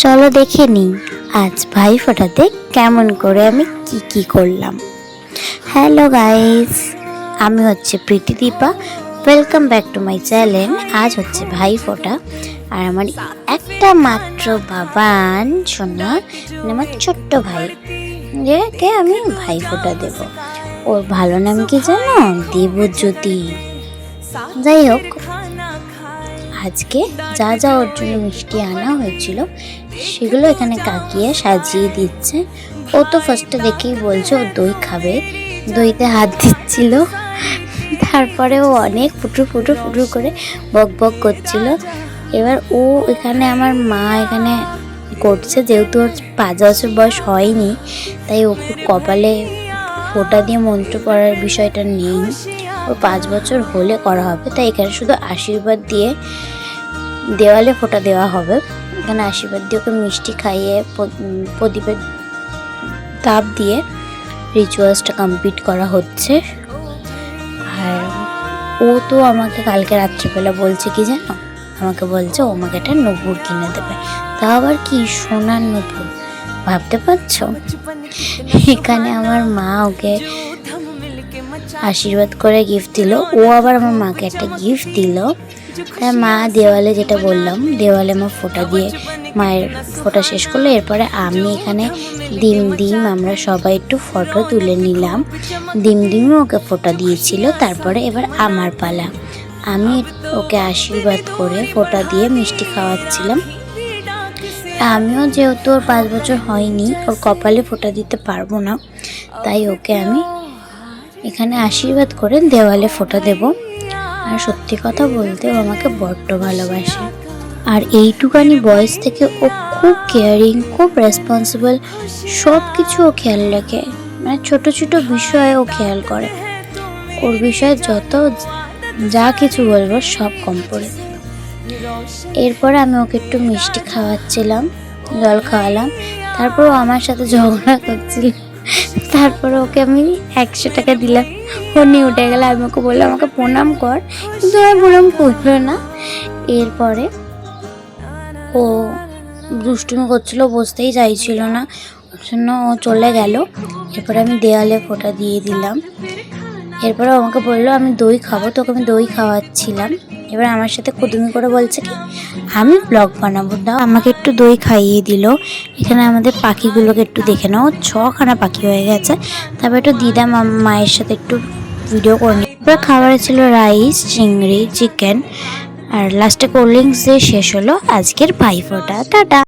চলো দেখে নিই আজ ভাই ফোটাতে কেমন করে আমি কি করলাম। হ্যালো গাইস, আমি হচ্ছে Preeti Dipa. Welcome back to my channel. আজ হচ্ছে ভাই ফোটা, আর আমার একটা মাত্র বাবান সোনা, আমার ছোট্ট ভাই, যেকে আমি ভাই ফোটা দেব। ওর ভালো নাম কি জানো? দেবজ্যোতি। যাই হোক, আজকে যা যা ওর জন্য মিষ্টি আনা হয়েছিল সেগুলো এখানে কাকিয়ে সাজিয়ে দিচ্ছে। ও তো ফার্স্টে দেখেই বলছে ও দই খাবে, দইতে হাত দিচ্ছিল। তারপরে ও অনেক ফুটু করে বক বক করছিল। এবার ও এখানে, আমার মা এখানে করছে, যেহেতু ওর 5 বছর বয়স হয়নি, তাই ও কপালে ফোঁটা দিয়ে মন্ত্র পড়ার বিষয়টা নেই। ওর 5 বছর হলে করা হবে, তাই এখানে শুধু আশীর্বাদ দিয়ে দেওয়ালে ফোঁটা দেওয়া হবে। এখানে আশীর্বাদ দিয়ে ওকে মিষ্টি খাইয়ে প্রদীপের তাপ দিয়ে রিচুয়ালসটা কমপ্লিট করা হচ্ছে। আর ও তো আমাকে কালকে রাত্রিবেলা বলছে কি জানো, আমাকে বলছে ও আমাকে একটা নূপুর কিনে দেবে, তা আবার কি সোনার নূপুর, ভাবতে পারছো? এখানে আমার মা ওকে আশীর্বাদ করে গিফট দিল, ও আবার আমার মাকে একটা গিফট দিল। তাই মা দেওয়ালে, যেটা বললাম, দেওয়ালে আমার ফোঁটা দিয়ে মায়ের ফোঁটা শেষ করলো। এরপরে আমি এখানে ডিম আমরা সবাই একটু ফটো তুলে নিলাম। ডিমও ওকে ফোঁটা দিয়েছিল। তারপরে এবার আমার পালা, আমি ওকে আশীর্বাদ করে ফোঁটা দিয়ে মিষ্টি খাওয়াচ্ছিলাম। আমিও যেহেতু ওর 5 বছর হয়নি, ওর কপালে ফোঁটা দিতে পারবো না, তাই ওকে আমি এখানে আশীর্বাদ করে দেওয়ালে ফোঁটা দেব। আর সত্যি কথা বলতে ও আমাকে বড্ড ভালোবাসে, আর এইটুকানি বয়স থেকে ও খুব কেয়ারিং, খুব রেসপন্সিবল, সব কিছু ও খেয়াল রাখে। মানে ছোট বিষয়ে ও খেয়াল করে, ওর বিষয়ে যা কিছু বলবো সব কম পড়ে। এরপরে আমি ওকে একটু মিষ্টি খাওয়াচ্ছিলাম, জল খাওয়ালাম। তারপর ও আমার সাথে ঝগড়া করছিল। তারপরে ওকে আমি 100 টাকা দিলাম, ও নিয়ে উঠে গেলে। আমি ওকে বললাম আমাকে প্রণাম কর, কিন্তু আমি প্রণাম করলো না। এরপরে ও দুষ্টুমি করছিল, বসতেই চাইছিল না, ওর জন্য ও চলে গেল। এরপরে আমি দেওয়ালে ফোঁটা দিয়ে দিলাম। এরপরে আমাকে বললো আমি দই খাবো, তোকে আমি দই খাওয়াচ্ছিলাম। এবার আমার সাথে কুদুমি করে বলছে কি আমি ব্লগ বানাবো, দাও আমাকে একটু দই খাইয়ে দিল। এখানে আমাদের পাখিগুলোকে একটু দেখে নাও, 6খানা পাখি হয়ে গেছে। তারপর একটু দিদাম মায়ের সাথে একটু ভিডিও করে নিই। এবার খাবারে ছিল রাইস, চিংড়ি, চিকেন, আর লাস্টে কোল্ড ড্রিঙ্কস দিয়ে শেষ হলো আজকের ভাই ফোঁটা। টাটা।